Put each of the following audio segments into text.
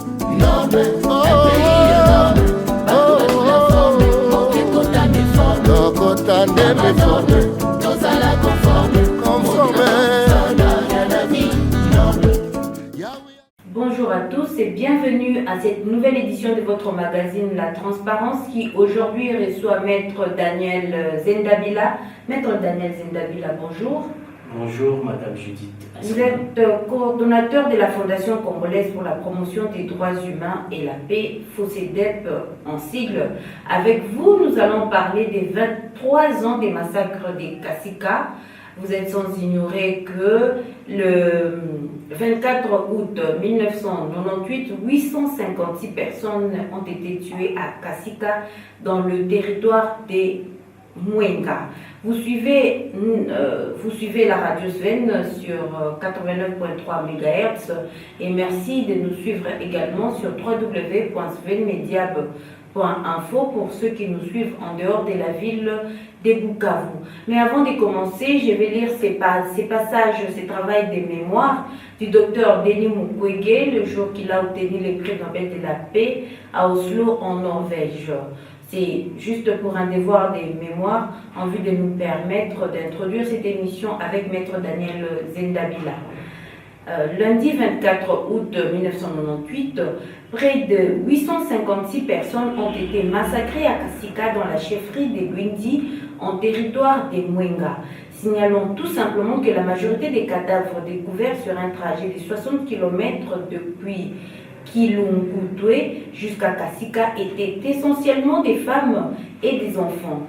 Noble, un pays noble. Bateau la forme, ok, kota me forme. Kota me forme. Tous à la conforme. Conforme. Bonjour à tous et bienvenue à cette nouvelle édition de votre magazine La Transparence qui aujourd'hui reçoit Maître Daniel Zendabila. Maître Daniel Zendabila, bonjour. Bonjour Madame Judith. Vous êtes coordonnateur de la Fondation congolaise pour la promotion des droits humains et la paix, FOCEDEP en sigle. Avec vous, nous allons parler des 23 ans des massacres des Kasika. Vous êtes sans ignorer que le 24 août 1998, 856 personnes ont été tuées à Kasika dans le territoire des Mwenga. Vous suivez la radio Sven sur 89.3 MHz et merci de nous suivre également sur www.svenmediab.info pour ceux qui nous suivent en dehors de la ville de Bukavu. Mais avant de commencer, je vais lire ces passages, ces travaux de mémoire du docteur Denis Mukwege le jour qu'il a obtenu le prix Nobel de la paix à Oslo en Norvège. C'est juste pour un devoir de mémoire en vue de nous permettre d'introduire cette émission avec Maître Daniel Zendabila. Lundi 24 août 1998, près de 856 personnes ont été massacrées à Kasika dans la chefferie de Lwindi en territoire des Mwenga. Signalons tout simplement que la majorité des cadavres découverts sur un trajet de 60 km depuis Kilungutwe jusqu'à Kasika étaient essentiellement des femmes et des enfants.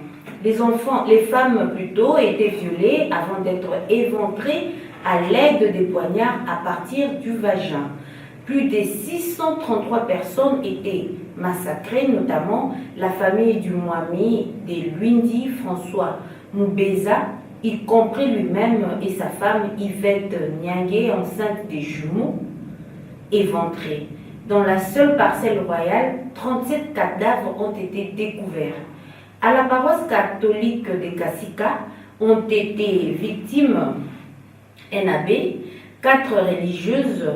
Les femmes plutôt étaient violées avant d'être éventrées à l'aide des poignards à partir du vagin. Plus de 633 personnes étaient massacrées, notamment la famille du Mwami de Lwindi, François Mubeza, y compris lui-même et sa femme Yvette Nyangé, enceinte des jumeaux, éventrés. Dans la seule parcelle royale, 37 cadavres ont été découverts. À la paroisse catholique de Kasika ont été victimes un abbé, 4 religieuses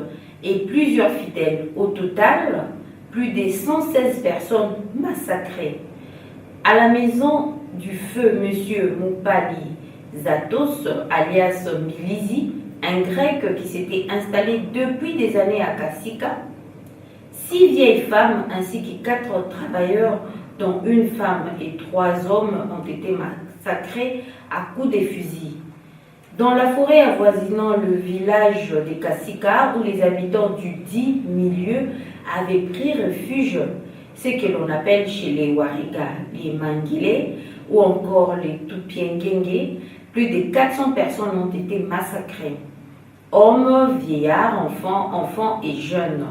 et plusieurs fidèles. Au total, plus de 116 personnes massacrées. À la maison du feu, M. Mupali Zatos, alias Milizi, un grec qui s'était installé depuis des années à Kasika, 6 vieilles femmes ainsi que 4 travailleurs, dont une femme et 3 hommes, ont été massacrés à coups de fusil. Dans la forêt avoisinant le village de Kasika, où les habitants du dit milieu avaient pris refuge, ce que l'on appelle chez les Wariga les Mangile ou encore les Tupiengenge, plus de 400 personnes ont été massacrées. Hommes, vieillards, enfants et jeunes.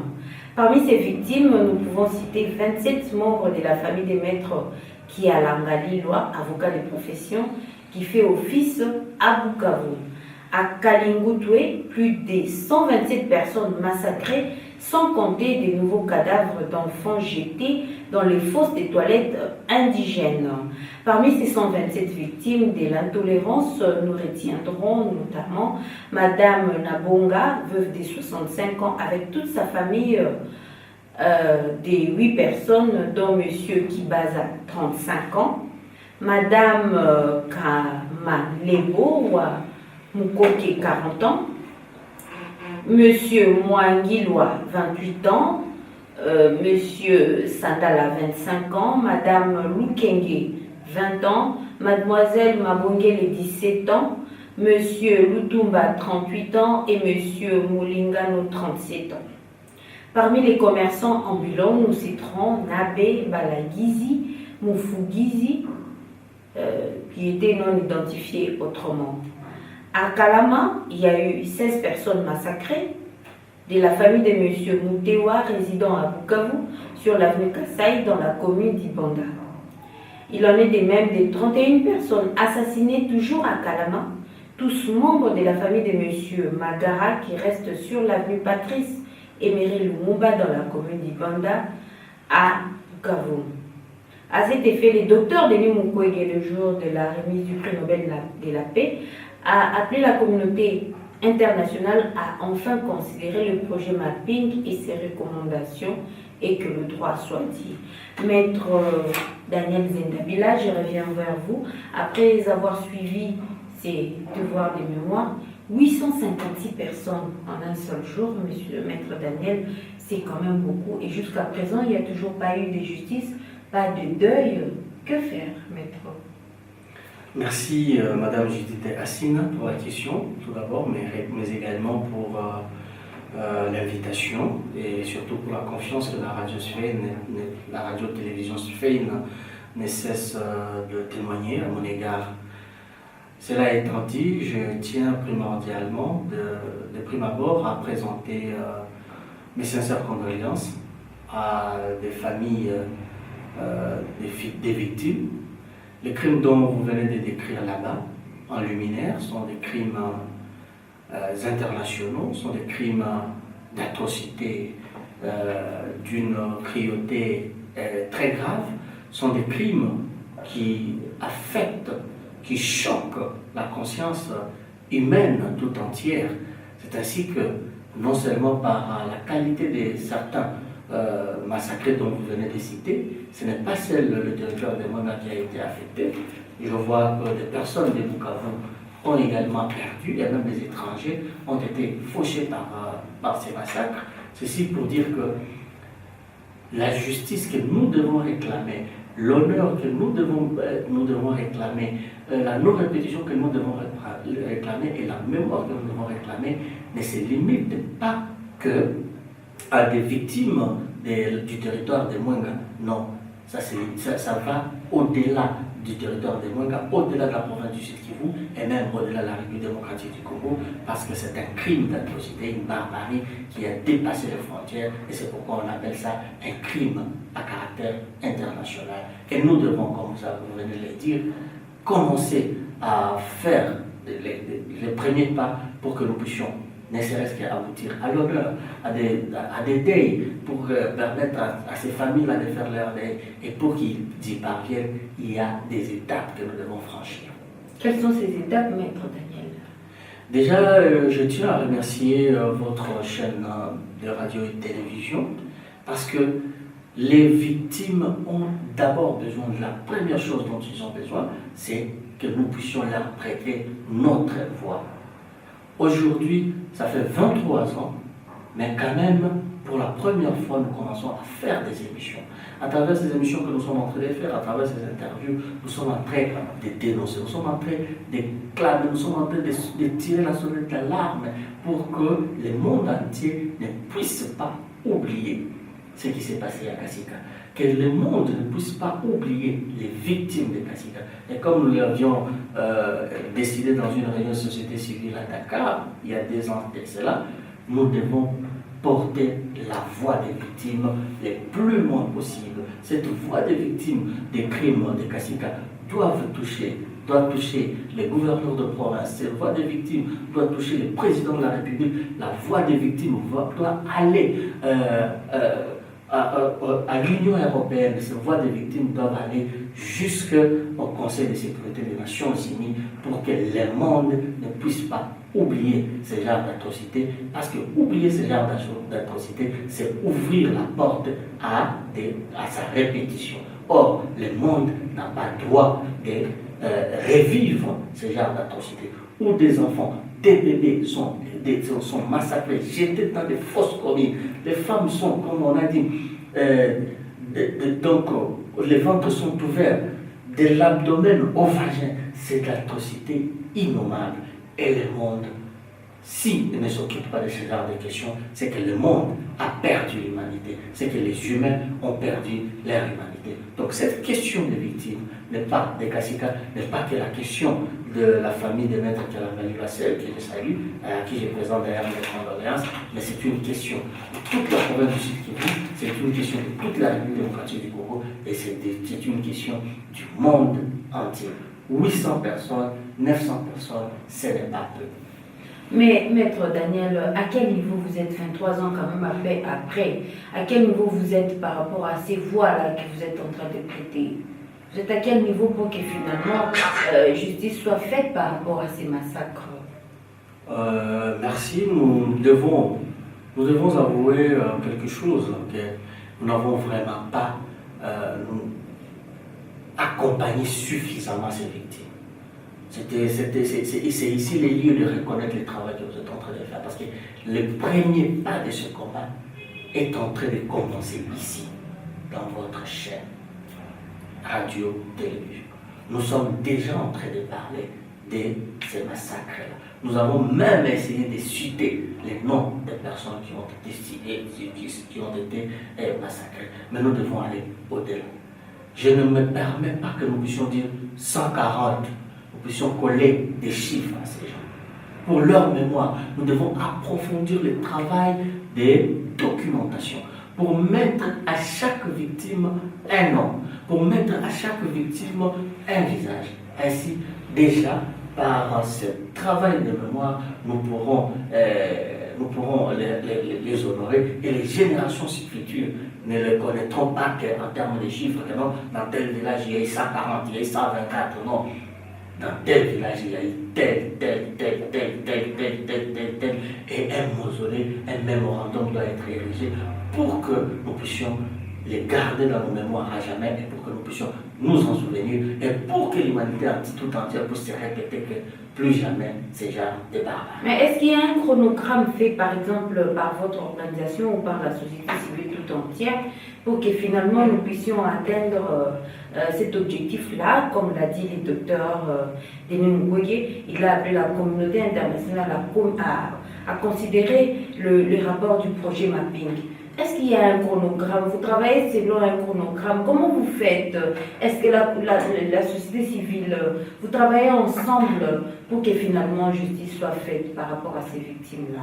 Parmi ces victimes, nous pouvons citer 27 membres de la famille des maîtres Kialanga Lilwa, avocat de profession, qui fait office à Bukavu. À Kalingutwe, plus de 127 personnes massacrées, sans compter des nouveaux cadavres d'enfants jetés dans les fosses des toilettes indigènes. Parmi ces 127 victimes de l'intolérance, nous retiendrons notamment Madame Nabonga, veuve de 65 ans, avec toute sa famille des 8 personnes, dont Monsieur Kibaza, 35 ans, Madame Kamalebo Mukoke, 40 ans, Monsieur Mwangilwa, 28 ans, Monsieur Sandala, 25 ans, Madame Lukenge, 20 ans, Mademoiselle Mabongele, 17 ans, Monsieur Lutumba, 38 ans et Monsieur Moulingano, 37 ans. Parmi les commerçants ambulants, nous citerons Nabe Balagizi, Mufugizi, qui étaient non identifiés autrement. À Kalama, il y a eu 16 personnes massacrées, de la famille de M. Mutewa, résidant à Bukavu, sur l'avenue Kasai, dans la commune d'Ibanda. Il en est de même des 31 personnes assassinées toujours à Kalama, tous membres de la famille de M. Magara, qui reste sur l'avenue Patrice Emery Lumumba, dans la commune d'Ibanda, à Bukavu. À cet effet, le docteur Denis Mukwege, le jour de la remise du prix Nobel de la paix, a appelé la communauté international a enfin considéré le projet mapping et ses recommandations et que le droit soit dit. Maître Daniel Zendabila, je reviens vers vous. Après avoir suivi ces devoirs de mémoire, 856 personnes en un seul jour, monsieur le maître Daniel, c'est quand même beaucoup. Et jusqu'à présent, il n'y a toujours pas eu de justice, pas de deuil. Que faire, maître? Merci Madame Judith Assina pour la question, tout d'abord, mais également pour l'invitation et surtout pour la confiance que la radio-télévision Sfain ne cesse de témoigner à mon égard. Cela étant dit, je tiens primordialement, de prime abord, à présenter mes sincères condoléances à des familles des victimes. Les crimes dont vous venez de décrire là-bas, en luminaire, sont des crimes internationaux, sont des crimes d'atrocité d'une cruauté très grave, sont des crimes qui affectent, qui choquent la conscience humaine tout entière. C'est ainsi que, non seulement par la qualité de certains massacrés dont vous venez de citer, ce n'est pas le territoire de Mona qui a été affecté. Je vois que des personnes de Bukavu ont également perdu, et même des étrangers ont été fauchés par ces massacres. Ceci pour dire que la justice que nous devons réclamer, l'honneur que nous devons réclamer, la non-répétition que nous devons réclamer et la mémoire que nous devons réclamer ne se limite pas que à des victimes du territoire de Mwenga. Non, ça va au-delà du territoire de Mwenga, au-delà de la province du Sud Kivu et même au-delà de la République démocratique du Congo, parce que c'est un crime d'atrocité, une barbarie qui a dépassé les frontières, et c'est pourquoi on appelle ça un crime à caractère international. Et nous devons, comme ça vous venez de le dire, commencer à faire les premiers pas pour que nous puissions ne serait-ce qu'à aboutir à l'honneur, à des deuils, pour permettre à ces familles-là de faire leur deuil, et pour qu'ils y parviennent, il y a des étapes que nous devons franchir. Quelles sont ces étapes, maître Daniel? Déjà, je tiens à remercier votre chaîne de radio et de télévision, parce que les victimes ont d'abord besoin de la première chose dont ils ont besoin, c'est que nous puissions leur prêter notre voix. Aujourd'hui, ça fait 23 ans, mais quand même, pour la première fois, nous commençons à faire des émissions. À travers ces émissions que nous sommes en train de faire, à travers ces interviews, nous sommes en train de dénoncer, nous sommes en train de clamer, nous sommes en train de tirer la sonnette d'alarme pour que le monde entier ne puisse pas oublier ce qui s'est passé à Kasika. Que le monde ne puisse pas oublier les victimes de Kasika. Et comme nous l'avions décidé dans une réunion de société civile à Dakar, il y a 2 ans de cela, nous devons porter la voix des victimes le plus loin possible. Cette voix des victimes des crimes de Kasika doit toucher les gouverneurs de province, cette voix des victimes doit toucher le président de la République, la voix des victimes doit aller à l'Union européenne, ces voix des victimes doivent aller jusqu'au Conseil de sécurité des Nations Unies pour que le monde ne puisse pas oublier ce genre d'atrocité, parce que oublier ce genre d'atrocité, c'est ouvrir la porte à sa répétition. Or, le monde n'a pas droit de revivre ce genre d'atrocité, où des enfants, des bébés sont massacrés, jetés dans des fosses communes. Les femmes sont, comme on a dit, donc les ventres sont ouverts, de l'abdomen au vagin. C'est de l'atrocité innommable. Et le monde, s'il ne s'occupe pas de ce genre de questions, c'est que le monde a perdu l'humanité, c'est que les humains ont perdu leur humanité. Donc cette question des victimes n'est pas des Kasika, n'est pas que la question de la famille de Maître Kalamali Vassel, que je salue, à qui je présente d'ailleurs mes condoléances, mais c'est une question de toute la province du Sud Kivu, c'est une question de toute la République démocratique du Congo, et c'est une question du monde entier. 800 personnes, 900 personnes, ce n'est pas peu. Mais maître Daniel, à quel niveau vous êtes 23 ans quand même après? À quel niveau vous êtes par rapport à ces voix-là que vous êtes en train de prêter? Vous êtes à quel niveau pour que finalement justice soit faite par rapport à ces massacres? Merci. Nous devons avouer quelque chose, que nous n'avons vraiment pas accompagné suffisamment ces victimes. C'est ici les lieux de reconnaître le travail que vous êtes en train de faire, parce que le premier pas de ce combat est en train de commencer ici, dans votre chaîne, radio, télévision. Nous sommes déjà en train de parler de ces massacres-là. Nous avons même essayé de citer les noms des personnes qui ont été massacrées. Mais nous devons aller au-delà. Je ne me permets pas que nous puissions dire 140, nous puissions coller des chiffres à ces gens. Pour leur mémoire, nous devons approfondir le travail de documentation pour mettre à chaque victime un nom, pour mettre à chaque victime un visage. Ainsi, déjà, par ce travail de mémoire, nous pourrons les honorer, et les générations futures ne les connaîtront pas en termes de chiffres, que non, dans tel village il y a eu 140, il y a eu 124, non. Dans tel village il y a eu tel, et un mausolée, un mémorandum doit être érigé pour que nous puissions les garder dans nos mémoires à jamais, et pour que nous puissions nous en souvenir, et pour que l'humanité tout entière puisse se répéter que plus jamais ces gens de barbares. Mais est-ce qu'il y a un chronogramme fait par exemple par votre organisation ou par la société civile tout entière pour que finalement nous puissions atteindre cet objectif-là, comme l'a dit le docteur Denis Mukwege, il a appelé la communauté internationale à considérer le rapport du projet Mapping. Est-ce qu'il y a un chronogramme? Vous travaillez selon un chronogramme? Comment vous faites? Est-ce que la société civile, vous travaillez ensemble pour que finalement justice soit faite par rapport à ces victimes-là?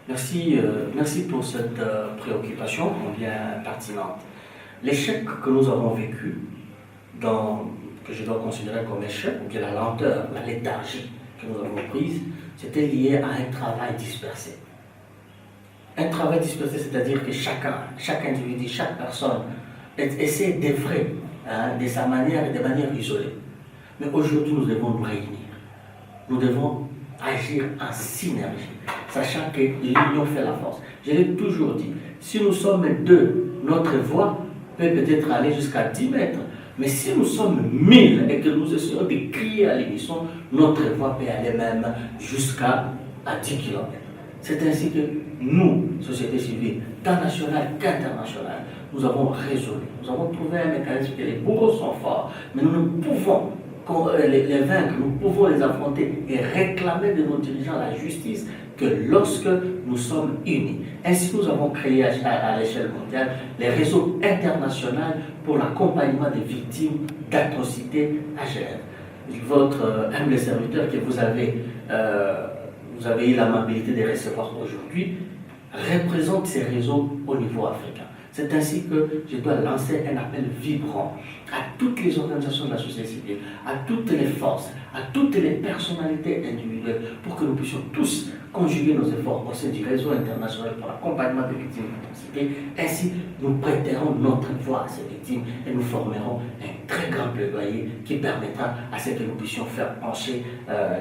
Merci pour cette préoccupation bien pertinente. L'échec que nous avons vécu, que je dois considérer comme échec, ou bien la lenteur, la léthargie que nous avons prise, c'était lié à un travail dispersé. Un travail dispersé, c'est-à-dire que chaque individu, chaque personne essaie d'œuvrer de sa manière et de manière isolée. Mais aujourd'hui, nous devons nous réunir. Nous devons agir en synergie, sachant que l'union fait la force. Je l'ai toujours dit, si nous sommes deux, notre voix peut peut-être aller jusqu'à 10 mètres. Mais si nous sommes 1000 et que nous essayons de crier à l'unisson, notre voix peut aller même jusqu'à 10 km. C'est ainsi que nous, société civile, tant nationale qu'internationale, nous avons résolu, nous avons trouvé un mécanisme que les bourreaux sont forts, mais nous ne pouvons les vaincre, nous pouvons les affronter et réclamer de nos dirigeants la justice que lorsque nous sommes unis. Ainsi, nous avons créé à l'échelle mondiale les réseaux internationaux pour l'accompagnement des victimes d'atrocités à Genève. Votre humble serviteur que vous avez eu l'amabilité de recevoir aujourd'hui, représente ces réseaux au niveau africain. C'est ainsi que je dois lancer un appel vibrant à toutes les organisations de la société civile, à toutes les forces, à toutes les personnalités individuelles, pour que nous puissions tous conjuguer nos efforts au sein du réseau international pour l'accompagnement des victimes d'atrocités. Ainsi, nous prêterons notre voix à ces victimes et nous formerons un très grand plaidoyer qui permettra à ce que nous puissions faire pencher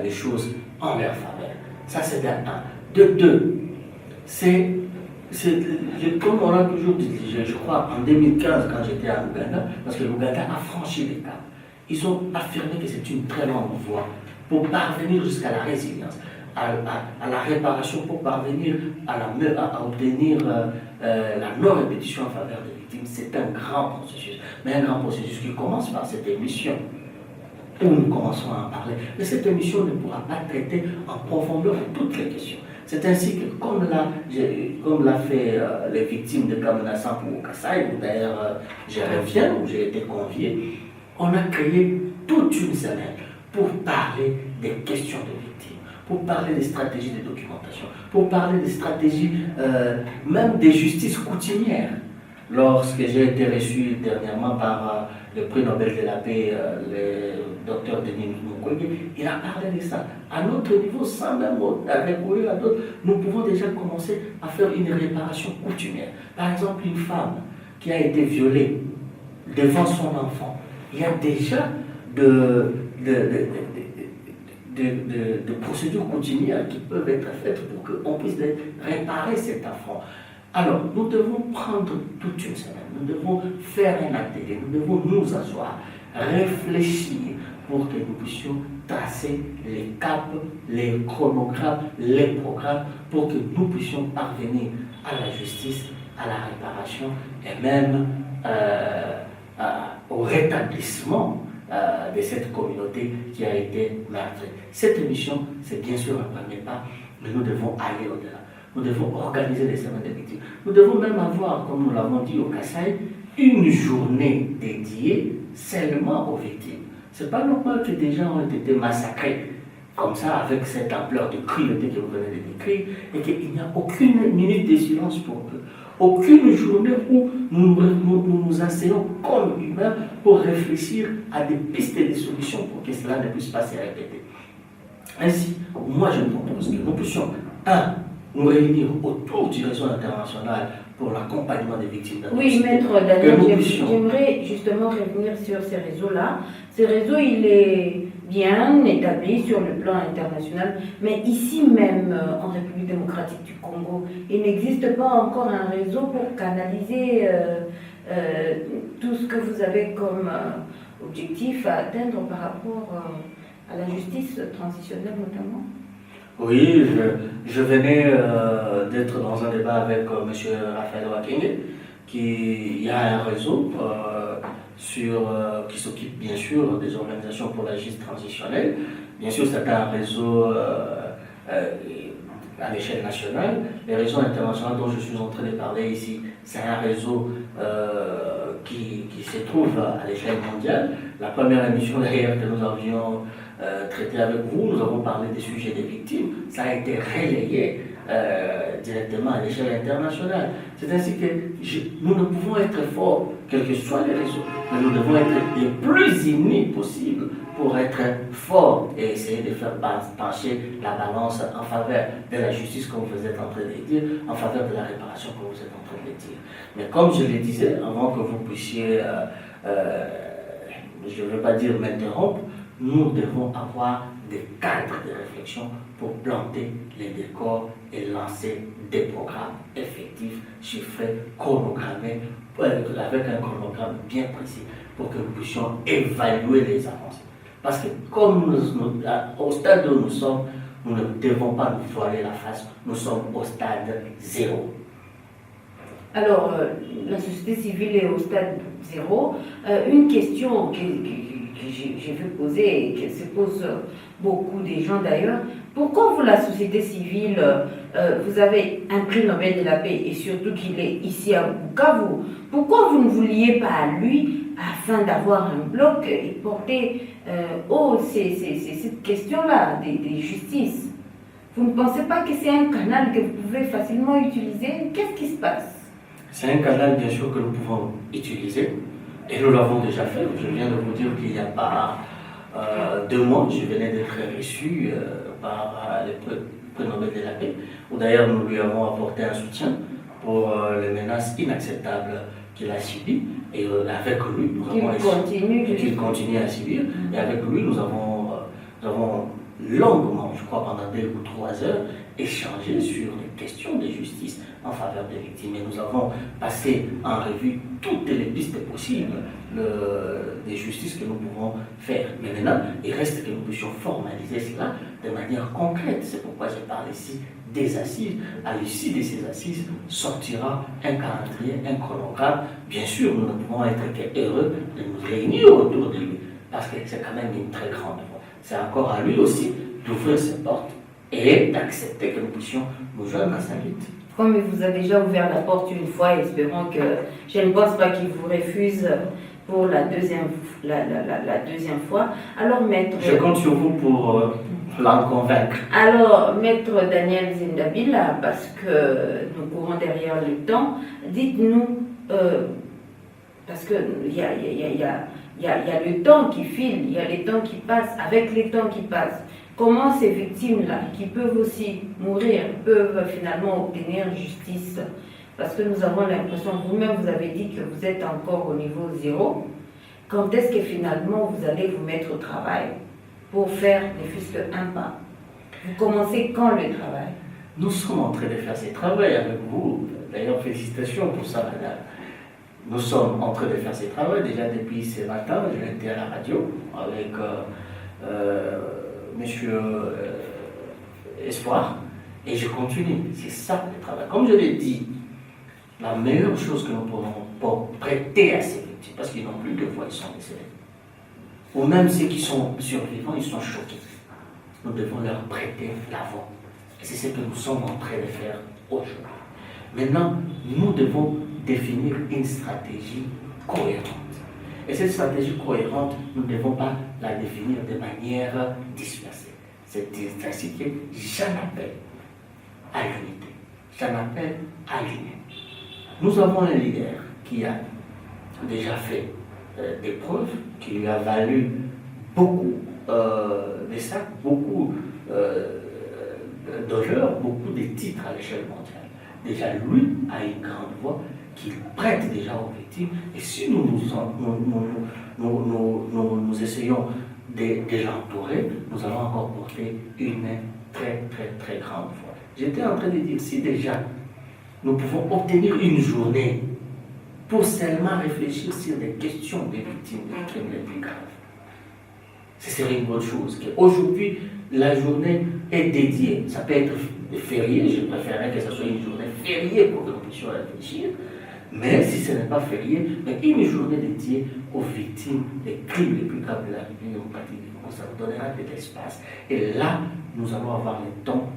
les choses en leur faveur. Ça, c'est un. De deux, c'est comme on a toujours dit, je crois en 2015 quand j'étais en Ouganda, parce que l'Ouganda a franchi les caps. Ils ont affirmé que c'est une très longue voie pour parvenir jusqu'à la résilience, à la réparation, pour parvenir à obtenir la non-répétition en faveur des victimes. C'est un grand processus, mais un grand processus qui commence par cette émission où nous commençons à en parler. Mais cette émission ne pourra pas traiter en profondeur toutes les questions. C'est ainsi que, comme l'a fait les victimes de Kamina Sampo au Kassai, où d'ailleurs je reviens, où j'ai été convié, on a créé toute une semaine pour parler des questions de victimes, pour parler des stratégies de documentation, pour parler des stratégies même des justices coutumières. Lorsque j'ai été reçu dernièrement par le prix Nobel de la paix, le docteur Denis Mukwege, il a parlé de ça. À notre niveau, sans même recourir à d'autres, nous pouvons déjà commencer à faire une réparation coutumière. Par exemple, une femme qui a été violée devant son enfant, il y a déjà de procédures coutumières qui peuvent être faites pour qu'on puisse réparer cet affront. Alors, nous devons prendre toute une semaine, nous devons faire un atelier, nous devons nous asseoir, réfléchir pour que nous puissions tracer les caps, les chronogrammes, les programmes, pour que nous puissions parvenir à la justice, à la réparation et même au rétablissement de cette communauté qui a été meurtrie. Cette émission, c'est bien sûr un premier pas, mais nous devons aller au-delà. Nous devons organiser les semaines de victimes. Nous devons même avoir, comme nous l'avons dit au Kasaï, une journée dédiée seulement aux victimes. Ce n'est pas normal que des gens ont été massacrés comme ça, avec cette ampleur de cruauté que vous venez de décrire, et qu'il n'y a aucune minute de silence pour eux. Aucune journée où nous asseyons comme humains pour réfléchir à des pistes et des solutions pour que cela ne puisse pas se répéter. Ainsi, moi je propose que nous puissions, nous réunir autour du réseau international pour l'accompagnement des victimes d'atrocités. Oui, Maître Daniel, j'aimerais justement revenir sur ces réseaux-là. Ce réseau, il est bien établi sur le plan international, mais ici même, en République démocratique du Congo, il n'existe pas encore un réseau pour canaliser tout ce que vous avez comme objectif à atteindre par rapport à la justice transitionnelle notamment. Oui, je venais d'être dans un débat avec M. Raphaël Wakenge, il y a un réseau qui s'occupe bien sûr des organisations pour la justice transitionnelle. Bien sûr, c'est un réseau à l'échelle nationale. Les réseaux internationaux dont je suis en train de parler ici, c'est un réseau qui se trouve à l'échelle mondiale. La première émission d'ailleurs que nous avions traité avec vous, nous avons parlé des sujets des victimes. Ça a été relayé directement à l'échelle internationale. C'est ainsi que nous ne pouvons être forts, quels que soient les réseaux, mais nous devons être les plus unis possible pour être forts et essayer de faire pencher la balance en faveur de la justice, comme vous êtes en train de dire, en faveur de la réparation, comme vous êtes en train de dire. Mais comme je le disais, avant que vous puissiez, je ne veux pas dire m'interrompre, nous devons avoir des cadres de réflexion pour planter les décors et lancer des programmes effectifs, chiffrés, chronogrammés, avec un chronogramme bien précis, pour que nous puissions évaluer les avancées. Parce que comme au stade où nous sommes, nous ne devons pas nous voiler la face, nous sommes au stade 0. Alors, la société civile est au stade 0. Une question que je veux poser et que se posent beaucoup des gens d'ailleurs, pourquoi vous, la société civile, vous avez un prix Nobel de la paix et surtout qu'il est ici à Bukavu, pourquoi vous ne vous liez pas à lui afin d'avoir un bloc et porter cette question-là des justices? Vous ne pensez pas que c'est un canal que vous pouvez facilement utiliser? Qu'est-ce qui se passe? C'est un canal bien sûr que nous pouvons utiliser et nous l'avons déjà fait. Je viens de vous dire qu'il n'y a pas 2 mois, je venais d'être reçu par le prix Nobel de la paix, où d'ailleurs nous lui avons apporté un soutien pour les menaces inacceptables qu'il a subies. Et avec lui, nous avons qu'il continue à subir. Et avec lui, nous avons longuement, je crois pendant 2 ou 3 heures, échangé sur les questions de justice en faveur des victimes. Et nous avons passé en revue toutes les pistes possibles de justice que nous pouvons faire. Mais maintenant, il reste que nous puissions formaliser cela de manière concrète. C'est pourquoi je parle ici des assises. À l'issue de ces assises sortira un calendrier, un chronogramme. Bien sûr, nous ne pouvons être qu'heureux de nous réunir autour de lui, parce que c'est quand même une très grande voie. C'est encore à lui aussi d'ouvrir ses portes et d'accepter que nous puissions nous joindre à sa lutte. Comme il vous a déjà ouvert la porte une fois, espérons que je ne pense pas qu'il vous refuse pour la deuxième fois. Alors, maître... Je compte sur vous pour l'en convaincre. Alors, maître Daniel Zindabila, parce que nous courons derrière le temps, dites-nous, parce qu'il y a le temps qui file, il y a les temps qui passent, avec les temps qui passent, comment ces victimes-là, qui peuvent aussi mourir, peuvent finalement obtenir justice? Parce que nous avons l'impression, vous-même vous avez dit que vous êtes encore au niveau 0. Quand est-ce que finalement vous allez vous mettre au travail pour faire ne fût-ce qu'un pas. Vous commencez quand le travail? Nous sommes en train de faire ce travail avec vous. D'ailleurs, félicitations pour ça, madame. Nous sommes en train de faire ce travail déjà depuis ce matin. J'étais à la radio avec monsieur Espoir et je continue. C'est ça le travail. Comme je l'ai dit, la meilleure chose que nous pouvons prêter à ces victimes, parce qu'ils n'ont plus de voix, ils sont décédés. Ou même ceux qui sont survivants, ils sont choqués. Nous devons leur prêter la voix. Et c'est ce que nous sommes en train de faire aujourd'hui. Maintenant, nous devons définir une stratégie cohérente. Et cette stratégie cohérente, nous ne devons pas la définir de manière dispersée. C'est ainsi que j'en appelle à l'unité. J'en appelle à l'union. Nous avons un leader qui a déjà fait des preuves, qui lui a valu beaucoup de sacs, beaucoup d'honneur, beaucoup de titres à l'échelle mondiale. Déjà, lui a une grande voix qu'il prête déjà aux victimes. Et si nous essayons de l'entourer, nous allons encore porter une très, très, très grande voix. J'étais en train de dire, si déjà nous pouvons obtenir une journée pour seulement réfléchir sur les questions des victimes des crimes les plus graves, ce serait une bonne chose. Aujourd'hui, la journée est dédiée. Ça peut être férié, je préférerais que ce soit une journée fériée pour que nous puissions réfléchir. Mais si ce n'est pas férié, mais une journée dédiée aux victimes des crimes les plus graves de la République démocratique du Congo, ça nous donnera de l'espace. Et là, nous allons avoir le temps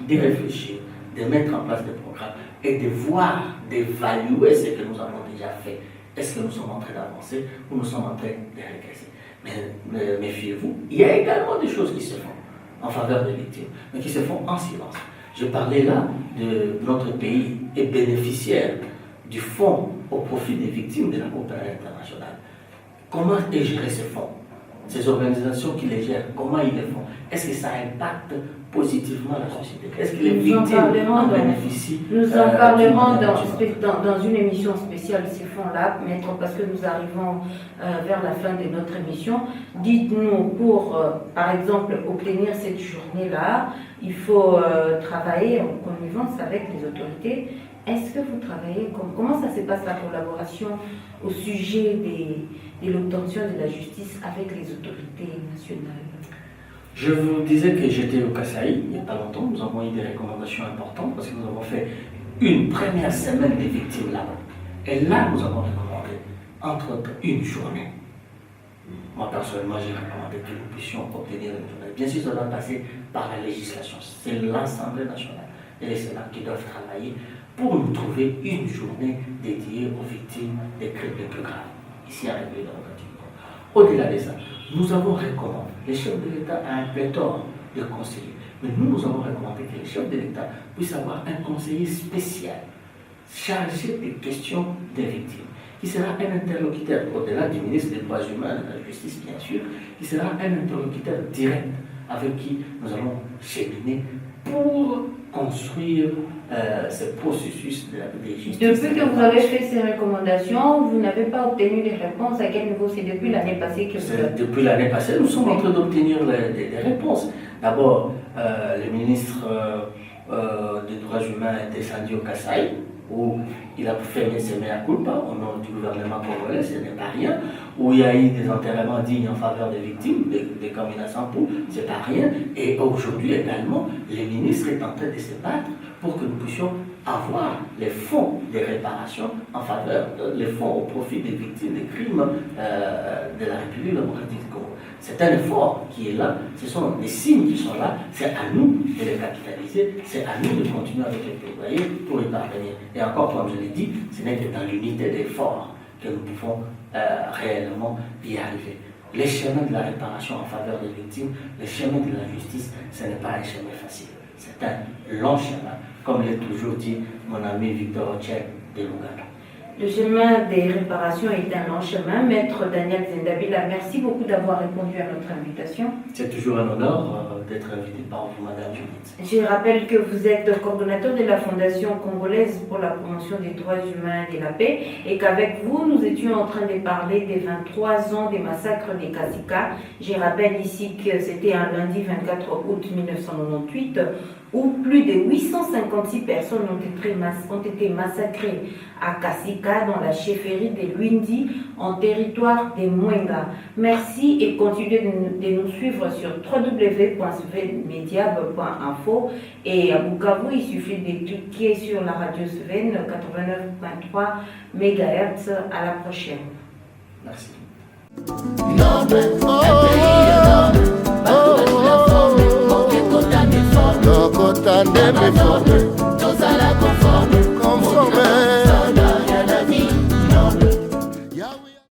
de réfléchir, de mettre en place des programmes et de voir, d'évaluer ce que nous avons déjà fait. Est-ce que nous sommes en train d'avancer ou nous sommes en train de régresser? Mais méfiez-vous, il y a également des choses qui se font en faveur des victimes, mais qui se font en silence. Je parlais là de notre pays est bénéficiaire du fonds au profit des victimes de la coopération internationale. Comment est géré ce fonds? Ces organisations qui les gèrent, comment ils le font? Est-ce que ça impacte positivement la société? Est-ce que les victimes en bénéficient? Nous en parlerons dans une émission spéciale, ces fonds-là, maître, parce que nous arrivons vers la fin de notre émission. Dites-nous, pour, par exemple, obtenir cette journée-là, il faut travailler en connivence avec les autorités. Est-ce que vous travaillez, comment ça se passe la collaboration au sujet de l'obtention de la justice avec les autorités nationales? Je vous disais que j'étais au Kasaï il n'y a pas longtemps. Nous avons eu des recommandations importantes parce que nous avons fait une première semaine des victimes là-bas. Et là, nous avons recommandé, entre autres, une journée. Moi, personnellement, j'ai recommandé que nous puissions obtenir une journée. Bien sûr, ça doit passer par la législation. C'est l'Assemblée nationale et les Sénats qui doivent travailler pour nous trouver une journée dédiée aux victimes des crimes les plus graves, ici à la République démocratique du Congo. Au-delà de ça, nous avons recommandé, les chefs de l'État ont un pléthore de conseillers, mais nous avons recommandé que les chefs de l'État puissent avoir un conseiller spécial, chargé des questions des victimes, qui sera un interlocuteur, au-delà du ministre des Droits humains, de la Justice bien sûr, qui sera un interlocuteur direct avec qui nous allons cheminer pour construire ce processus de la justice. Depuis que vous avez fait ces recommandations, vous n'avez pas obtenu les réponses. À quel niveau? C'est depuis l'année passée que vous avez... Depuis l'année passée, nous sommes en train d'obtenir des réponses. D'abord, le ministre des Droits humains est descendu au Kasaï, où il a fait ses mea culpa au nom du gouvernement congolais, ce n'est pas rien, où il y a eu des enterrements dignes en faveur des victimes, des Kamina Sampou, ce n'est pas rien, et aujourd'hui également, le ministre est en train de se battre pour que nous puissions avoir les fonds de réparation en faveur, les fonds au profit des victimes des crimes de la République démocratique du Congo. C'est un effort qui est là, ce sont des signes qui sont là, c'est à nous de les capitaliser, c'est à nous de continuer avec les plaidoyers pour y parvenir. Et encore, comme je l'ai dit, ce n'est que dans l'unité d'effort que nous pouvons réellement y arriver. Les chemins de la réparation en faveur des victimes, les chemins de la justice, ce n'est pas un chemin facile. C'est un long chemin, comme l'a toujours dit mon ami Victor Otiek de Luganda. Le chemin des réparations est un long chemin. Maître Daniel Zendabila, merci beaucoup d'avoir répondu à notre invitation. C'est toujours un honneur d'être invité par vous, Madame Judith. Je rappelle que vous êtes coordonnateur de la Fondation congolaise pour la promotion des droits humains et de la paix et qu'avec vous, nous étions en train de parler des 23 ans des massacres des Kasika. Je rappelle ici que c'était un lundi 24 août 1998 où plus de 856 personnes ont été massacrées à Kasika dans la chefferie de Luindi en territoire des Mwenga. Merci et continuez de nous suivre sur www.svenmediab.info et à Bukavu, il suffit de cliquer sur la radio Sven 89.3 MHz. À la prochaine. Merci. Lokota nde me forme